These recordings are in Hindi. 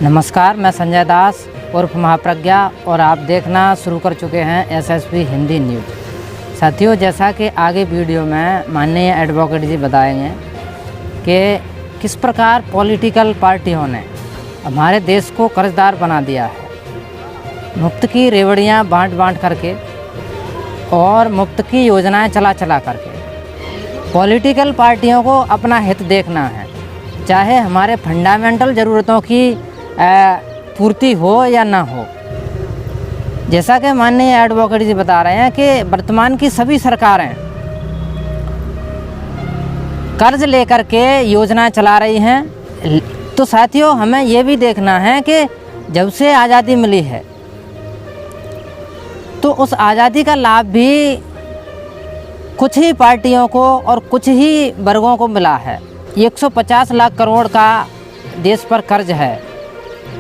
नमस्कार, मैं संजय दास उर्फ महाप्रज्ञा और आप देखना शुरू कर चुके हैं एसएसपी हिंदी न्यूज़। साथियों, जैसा कि आगे वीडियो में माननीय एडवोकेट जी बताएंगे कि किस प्रकार पॉलिटिकल पार्टियों ने हमारे देश को कर्जदार बना दिया है, मुफ्त की रेवड़ियाँ बांट करके और मुफ्त की योजनाएं चला करके। पॉलिटिकल पार्टियों को अपना हित देखना है, चाहे हमारे फंडामेंटल ज़रूरतों की पूर्ति हो या ना हो। जैसा कि माननीय एडवोकेट जी बता रहे हैं कि वर्तमान की सभी सरकारें कर्ज लेकर के योजनाएं चला रही हैं। तो साथियों, हमें ये भी देखना है कि जब से आज़ादी मिली है तो उस आज़ादी का लाभ भी कुछ ही पार्टियों को और कुछ ही वर्गों को मिला है। 150 लाख करोड़ का देश पर कर्ज है,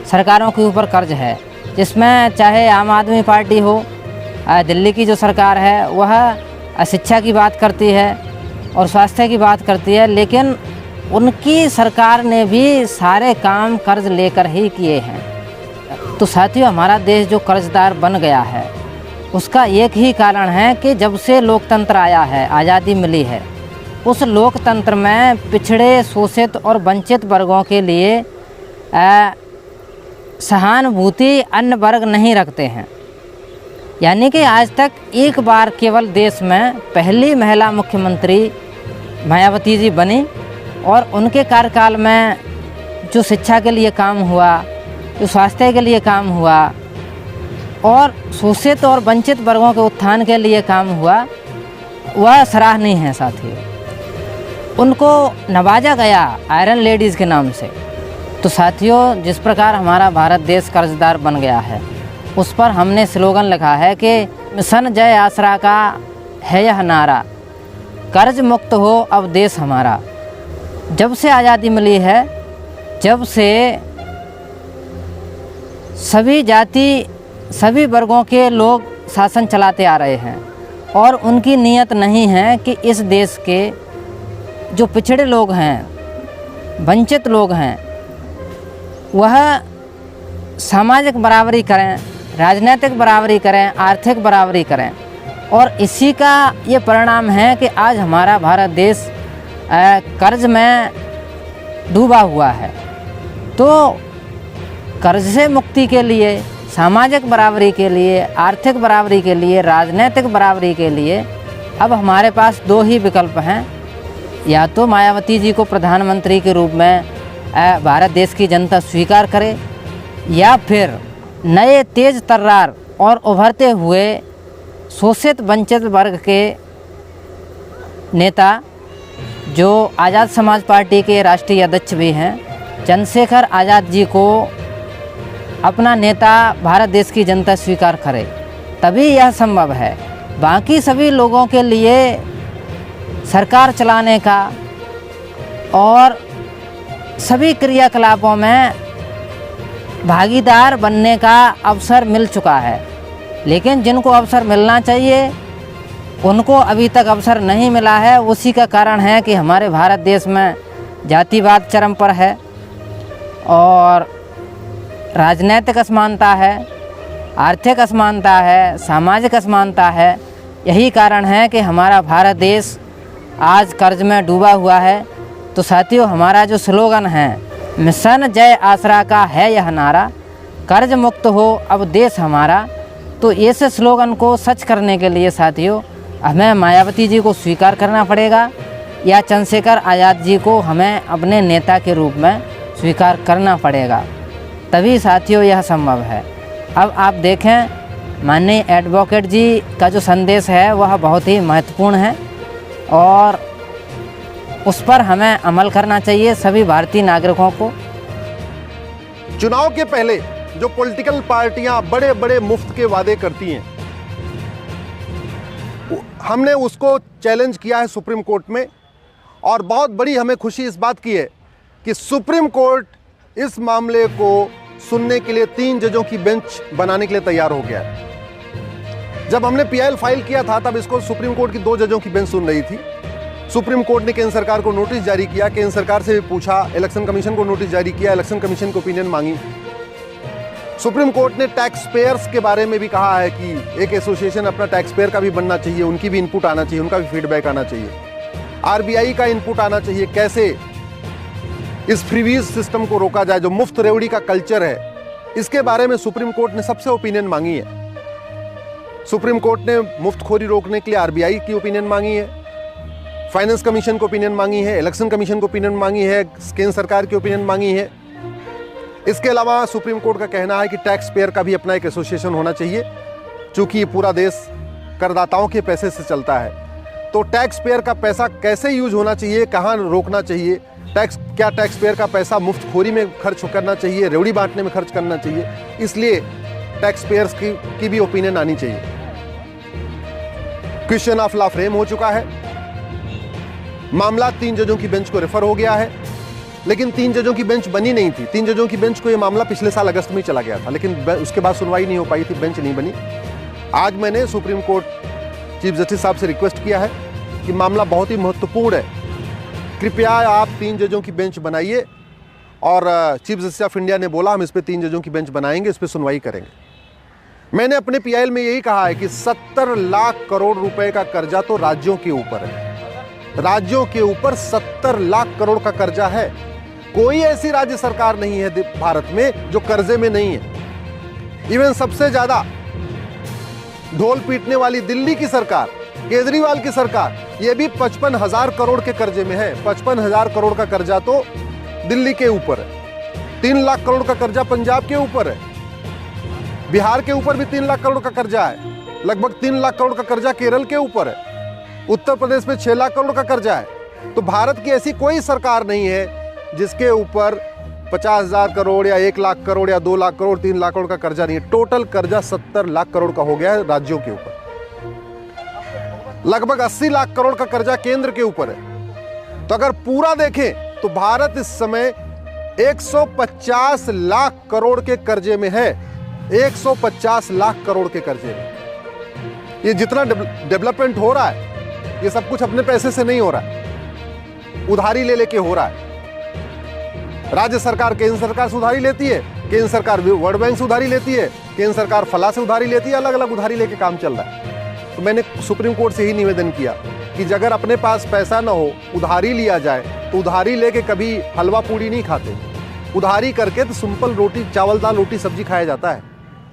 सरकारों के ऊपर कर्ज है, जिसमें चाहे आम आदमी पार्टी हो, दिल्ली की जो सरकार है वह शिक्षा की बात करती है और स्वास्थ्य की बात करती है, लेकिन उनकी सरकार ने भी सारे काम कर्ज लेकर ही किए हैं। तो साथियों, हमारा देश जो कर्जदार बन गया है उसका एक ही कारण है कि जब से लोकतंत्र आया है, आज़ादी मिली है, उस लोकतंत्र में पिछड़े, शोषित और वंचित वर्गों के लिए सहानुभूति अन्य वर्ग नहीं रखते हैं। यानी कि आज तक एक बार केवल देश में पहली महिला मुख्यमंत्री मायावती जी बनी और उनके कार्यकाल में जो शिक्षा के लिए काम हुआ, जो स्वास्थ्य के लिए काम हुआ और शोषित और वंचित वर्गों के उत्थान के लिए काम हुआ, वह सराहनीय है। साथियों, उनको नवाजा गया आयरन लेडीज़ के नाम से। तो साथियों, जिस प्रकार हमारा भारत देश कर्जदार बन गया है, उस पर हमने स्लोगन लिखा है कि मिशन जय आसरा का है यह नारा, कर्ज मुक्त हो अब देश हमारा। जब से आज़ादी मिली है, जब से सभी जाति, सभी वर्गों के लोग शासन चलाते आ रहे हैं और उनकी नीयत नहीं है कि इस देश के जो पिछड़े लोग हैं, वंचित लोग हैं, वह सामाजिक बराबरी करें, राजनीतिक बराबरी करें, आर्थिक बराबरी करें। और इसी का ये परिणाम है कि आज हमारा भारत देश कर्ज में डूबा हुआ है। तो कर्ज से मुक्ति के लिए, सामाजिक बराबरी के लिए, आर्थिक बराबरी के लिए, राजनीतिक बराबरी के लिए अब हमारे पास दो ही विकल्प हैं। या तो मायावती जी को प्रधानमंत्री के रूप में भारत देश की जनता स्वीकार करे, या फिर नए तेज तर्रार और उभरते हुए शोषित वंचित वर्ग के नेता, जो आज़ाद समाज पार्टी के राष्ट्रीय अध्यक्ष भी हैं, चंद्रशेखर आज़ाद जी को अपना नेता भारत देश की जनता स्वीकार करे, तभी यह संभव है। बाकी सभी लोगों के लिए सरकार चलाने का और सभी क्रियाकलापों में भागीदार बनने का अवसर मिल चुका है, लेकिन जिनको अवसर मिलना चाहिए उनको अभी तक अवसर नहीं मिला है। उसी का कारण है कि हमारे भारत देश में जातिवाद चरम पर है और राजनीतिक असमानता है, आर्थिक असमानता है, सामाजिक असमानता है। यही कारण है कि हमारा भारत देश आज कर्ज में डूबा हुआ है। तो साथियों, हमारा जो स्लोगन है, मिशन जय आसरा का है यह नारा, कर्ज मुक्त हो अब देश हमारा, तो इस स्लोगन को सच करने के लिए साथियों हमें मायावती जी को स्वीकार करना पड़ेगा या चंद्रशेखर आज़ाद जी को हमें अपने नेता के रूप में स्वीकार करना पड़ेगा, तभी साथियों यह संभव है। अब आप देखें, माननीय एडवोकेट जी का जो संदेश है वह बहुत ही महत्वपूर्ण है और उस पर हमें अमल करना चाहिए सभी भारतीय नागरिकों को। चुनाव के पहले जो पॉलिटिकल पार्टियां बड़े बड़े मुफ्त के वादे करती हैं, हमने उसको चैलेंज किया है सुप्रीम कोर्ट में और बहुत बड़ी हमें खुशी इस बात की है कि सुप्रीम कोर्ट इस मामले को सुनने के लिए 3 जजों की बेंच बनाने के लिए तैयार हो गया है। जब हमने पीआईएल फाइल किया था तब इसको सुप्रीम कोर्ट की 2 जजों की बेंच सुन रही थी। सुप्रीम कोर्ट ने केंद्र सरकार को नोटिस जारी किया, केंद्र सरकार से भी पूछा, इलेक्शन कमीशन को नोटिस जारी किया, इलेक्शन कमीशन को ओपिनियन मांगी सुप्रीम कोर्ट ने टैक्स पेयर्स के बारे में भी कहा है कि एक एसोसिएशन अपना टैक्स पेयर का भी बनना चाहिए, उनकी भी इनपुट आना चाहिए, उनका भी फीडबैक आना चाहिए, आरबीआई का इनपुट आना चाहिए, कैसे इस फ्रीवीज सिस्टम को रोका जाए, जो मुफ्त रेवड़ी का कल्चर है, इसके बारे में सुप्रीम कोर्ट ने सबसे ओपिनियन मांगी है। सुप्रीम कोर्ट ने मुफ्तखोरी रोकने के लिए आरबीआई की ओपिनियन मांगी है, फाइनेंस कमीशन को ओपिनियन मांगी है, इलेक्शन कमीशन को ओपिनियन मांगी है, केंद्र सरकार की ओपिनियन मांगी है। इसके अलावा सुप्रीम कोर्ट का कहना है कि टैक्स पेयर का भी अपना एक एसोसिएशन होना चाहिए, चूंकि पूरा देश करदाताओं के पैसे से चलता है। तो टैक्स पेयर का पैसा कैसे यूज होना चाहिए, कहाँ रोकना चाहिए, क्या टैक्स पेयर का पैसा मुफ्तखोरी में खर्च करना चाहिए, रेवड़ी बांटने में खर्च करना चाहिए, इसलिए टैक्स पेयर्स की भी ओपिनियन आनी चाहिए। क्वेश्चन ऑफ लॉ फ्रेम हो चुका है, मामला 3 जजों की बेंच को रेफर हो गया है, लेकिन 3 जजों की बेंच बनी नहीं थी। 3 जजों की बेंच को यह मामला पिछले साल अगस्त में चला गया था, लेकिन उसके बाद सुनवाई नहीं हो पाई थी, बेंच नहीं बनी। आज मैंने सुप्रीम कोर्ट चीफ जस्टिस साहब से रिक्वेस्ट किया है कि मामला बहुत ही महत्वपूर्ण है, कृपया आप 3 जजों की बेंच बनाइए। और चीफ जस्टिस ऑफ इंडिया ने बोला हम इस पे 3 जजों की बेंच बनाएंगे, इस पे सुनवाई करेंगे। मैंने अपने पीआईएल में यही कहा है कि 70 लाख करोड़ रुपए का कर्जा तो राज्यों के ऊपर है, राज्यों के ऊपर 70 लाख करोड़ का कर्जा है। कोई ऐसी राज्य सरकार नहीं है भारत में जो कर्जे में नहीं है। इवन सबसे ज्यादा ढोल पीटने वाली दिल्ली की सरकार, केजरीवाल की सरकार, यह भी 55,000 करोड़ के कर्जे में है। 55,000 करोड़ का कर्जा तो दिल्ली के ऊपर है, 3 लाख करोड़ का कर्जा पंजाब के ऊपर है, बिहार के ऊपर भी 3 लाख करोड़ का कर्जा है, लगभग 3 लाख करोड़ का कर्जा केरल के ऊपर है, उत्तर प्रदेश में 6 लाख करोड़ का कर्जा है। तो भारत की ऐसी कोई सरकार नहीं है जिसके ऊपर 50,000 करोड़ या 1 लाख करोड़ या 2 लाख करोड़ 3 लाख करोड़ का कर्जा नहीं है। टोटल कर्जा 70 लाख करोड़ का हो गया है राज्यों के ऊपर, लगभग 80 लाख करोड़ का कर्जा केंद्र के ऊपर है। तो अगर पूरा देखें तो भारत इस समय 150 लाख करोड़ के कर्जे में है, 150 लाख करोड़ के कर्जे में। ये जितना डेवलपमेंट हो रहा है, ये सब कुछ अपने पैसे से नहीं हो रहा है, उधारी ले लेके हो रहा है। राज्य सरकार केंद्र सरकार से उधारी लेती है, केंद्र सरकार वर्ल्ड बैंक से उधारी लेती है, केंद्र सरकार फला से उधारी लेती है, अलग अलग उधारी लेके काम चल रहा है। तो मैंने सुप्रीम कोर्ट से ही निवेदन किया कि अगर अपने पास पैसा ना हो, उधारी लिया जाए, तो उधारी लेके कभी हलवा पूड़ी नहीं खाते। उधारी करके तो सिंपल रोटी, चावल दाल रोटी सब्जी खाया जाता है।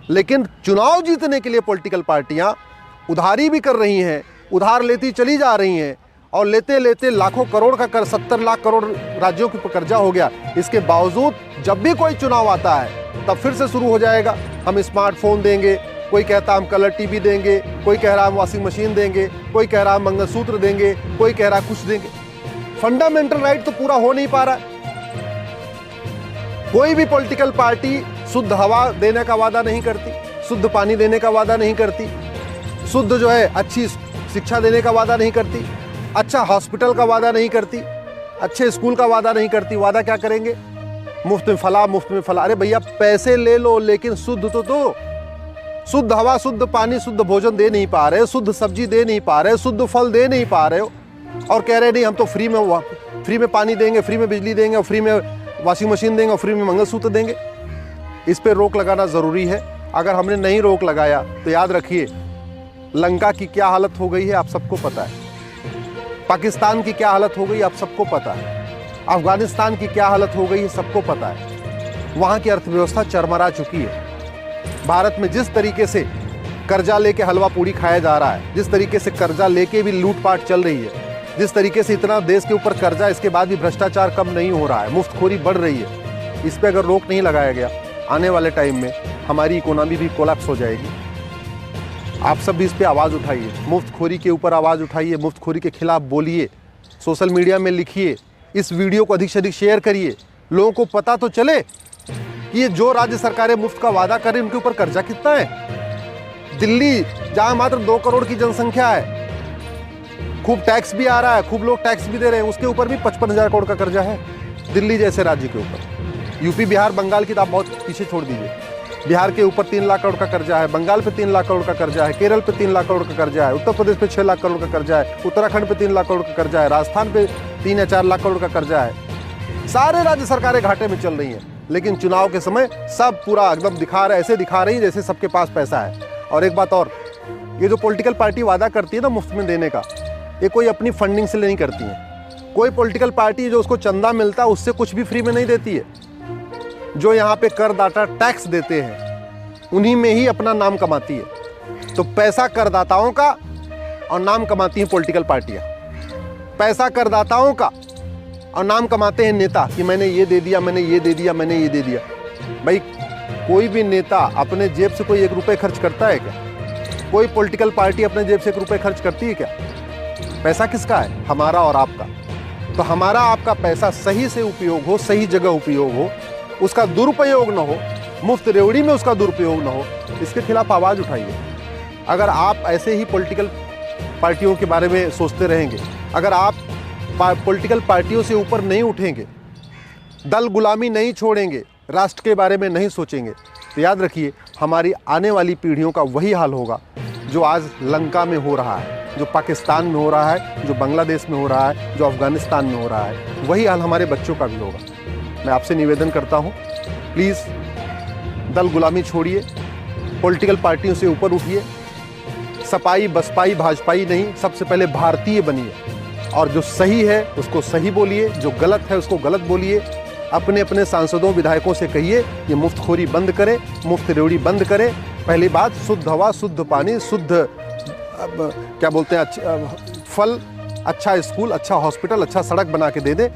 लेकिन चुनाव जीतने के लिए पॉलिटिकल पार्टियां उधारी भी कर रही हैं, उधार लेती चली जा रही हैं, और लेते लेते लाखों करोड़ का 70 लाख करोड़ राज्यों के कर्जा हो गया। इसके बावजूद जब भी कोई चुनाव आता है तब फिर से शुरू हो जाएगा, हम स्मार्टफोन देंगे, कोई कहता हम कलर टीवी देंगे, कोई कह रहा हम वॉशिंग मशीन देंगे, कोई कह रहा हम मंगलसूत्र देंगे, कोई कह रहा कुछ देंगे। फंडामेंटल राइट तो पूरा हो नहीं पा रहा है। कोई भी पॉलिटिकल पार्टी शुद्ध हवा देने का वादा नहीं करती, शुद्ध पानी देने का वादा नहीं करती, शुद्ध जो है अच्छी शिक्षा देने का वादा नहीं करती, अच्छा हॉस्पिटल का वादा नहीं करती, अच्छे स्कूल का वादा नहीं करती। वादा क्या करेंगे? मुफ्त में फला, मुफ्त में फला। अरे भैया पैसे ले लो, लेकिन शुद्ध तो दो। शुद्ध हवा, शुद्ध पानी, शुद्ध भोजन दे नहीं पा रहे, शुद्ध सब्जी दे नहीं पा रहे, शुद्ध फल दे नहीं पा रहे हो, और कह रहे नहीं हम तो फ्री में पानी देंगे, फ्री में बिजली देंगे, और फ्री में वॉशिंग मशीन देंगे, और फ्री में मंगलसूत्र देंगे। इस पर रोक लगाना ज़रूरी है। अगर हमने नहीं रोक लगाया तो याद रखिए लंका की क्या हालत हो गई है आप सबको पता है, पाकिस्तान की क्या हालत हो गई आप सबको पता है, अफगानिस्तान की क्या हालत हो गई है सबको पता है। वहाँ की अर्थव्यवस्था चरमरा चुकी है। भारत में जिस तरीके से कर्जा लेके हलवा पूड़ी खाया जा रहा है, जिस तरीके से कर्जा लेके भी लूटपाट चल रही है, जिस तरीके से इतना देश के ऊपर कर्जा, इसके बाद भी भ्रष्टाचार कम नहीं हो रहा है, मुफ्तखोरी बढ़ रही है, इस पर अगर रोक नहीं लगाया गया आने वाले टाइम में हमारी इकोनॉमी भी कोलैप्स हो जाएगी। आप सब भी इस पर आवाज़ उठाइए, मुफ्तखोरी के ऊपर आवाज़ उठाइए, मुफ्तखोरी के खिलाफ बोलिए, सोशल मीडिया में लिखिए, इस वीडियो को अधिक से अधिक शेयर करिए, लोगों को पता तो चले कि ये जो राज्य सरकारें मुफ्त का वादा करें उनके ऊपर कर्जा कितना है। दिल्ली जहाँ मात्र 2 करोड़ की जनसंख्या है, खूब टैक्स भी आ रहा है, खूब लोग टैक्स भी दे रहे हैं, उसके ऊपर भी 55,000 करोड़ का कर्जा है दिल्ली जैसे राज्य के ऊपर। यूपी, बिहार, बंगाल की तो आप बहुत पीछे छोड़ दीजिए। बिहार के ऊपर 3 लाख करोड़ का कर्जा है, बंगाल पे 3 लाख करोड़ का कर्जा है, केरल पे 3 लाख करोड़ का कर्जा है, उत्तर प्रदेश पे 6 लाख करोड़ का कर्जा है, उत्तराखंड पे 3 लाख करोड़ का कर्जा है, राजस्थान पे 3 या 4 लाख करोड़ का कर्जा है। सारे राज्य सरकारें घाटे में चल रही हैं। लेकिन चुनाव के समय सब पूरा एकदम ऐसे दिखा रही जैसे सबके पास पैसा है। और एक बात और, ये जो पॉलिटिकल पार्टी वादा करती है ना मुफ्त में देने का, ये कोई अपनी फंडिंग से नहीं करती है। कोई पॉलिटिकल पार्टी जो उसको चंदा मिलता है उससे कुछ भी फ्री में नहीं देती है। जो यहाँ पे करदाता टैक्स देते हैं उन्हीं में ही अपना नाम कमाती है। तो पैसा करदाताओं का और नाम कमाती हैं पॉलिटिकल पार्टियाँ। पैसा करदाताओं का और नाम कमाते हैं नेता कि मैंने ये दे दिया, मैंने ये दे दिया, मैंने ये दे दिया। भाई कोई भी नेता अपने जेब से कोई 1 रुपये खर्च करता है क्या? कोई पॉलिटिकल पार्टी अपने जेब से 1 रुपये खर्च करती है क्या? पैसा किसका है? हमारा और आपका। तो हमारा आपका पैसा सही से उपयोग हो, सही जगह उपयोग हो, उसका दुरुपयोग ना हो, मुफ्त रेवड़ी में उसका दुरुपयोग ना हो, इसके खिलाफ आवाज़ उठाइए। अगर आप ऐसे ही पॉलिटिकल पार्टियों के बारे में सोचते रहेंगे, अगर आप पॉलिटिकल पार्टियों से ऊपर नहीं उठेंगे, दल गुलामी नहीं छोड़ेंगे, राष्ट्र के बारे में नहीं सोचेंगे, तो याद रखिए हमारी आने वाली पीढ़ियों का वही हाल होगा जो आज लंका में हो रहा है, जो पाकिस्तान में हो रहा है, जो बांग्लादेश में हो रहा है, जो अफगानिस्तान में हो रहा है। वही हाल हमारे बच्चों का भी होगा। मैं आपसे निवेदन करता हूँ, प्लीज़ दल गुलामी छोड़िए, पॉलिटिकल पार्टियों से ऊपर उठिए, सपाई बसपाई भाजपाई नहीं, सबसे पहले भारतीय बनिए। और जो सही है उसको सही बोलिए, जो गलत है उसको गलत बोलिए। अपने अपने सांसदों विधायकों से कहिए ये मुफ्तखोरी बंद करें, मुफ्त रेवड़ी बंद करें। पहली बात, शुद्ध हवा, शुद्ध पानी, शुद्ध क्या बोलते हैं, फल, अच्छा स्कूल, अच्छा हॉस्पिटल, अच्छा सड़क बना के दे दें,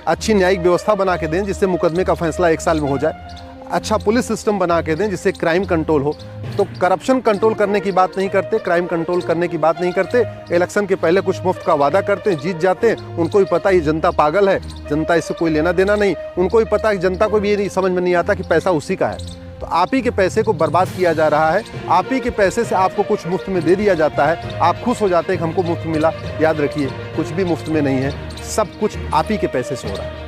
अच्छी न्यायिक व्यवस्था बना के दें जिससे मुकदमे का फैसला 1 साल में हो जाए, अच्छा पुलिस सिस्टम बना के दें जिससे क्राइम कंट्रोल हो। तो करप्शन कंट्रोल करने की बात नहीं करते, क्राइम कंट्रोल करने की बात नहीं करते। इलेक्शन के पहले कुछ मुफ्त का वादा करते हैं, जीत जाते हैं। उनको भी पता है ये जनता पागल है, जनता इससे कोई लेना देना नहीं। उनको भी पता है कि जनता को भी ये नहीं समझ में नहीं आता कि पैसा उसी का है। तो आप ही के पैसे को बर्बाद किया जा रहा है, आप ही के पैसे से आपको कुछ मुफ्त में दे दिया जाता है, आप खुश हो जाते हैं कि हमको मुफ्त मिला। याद रखिए कुछ भी मुफ्त में नहीं है, सब कुछ आप ही के पैसे से हो रहा है।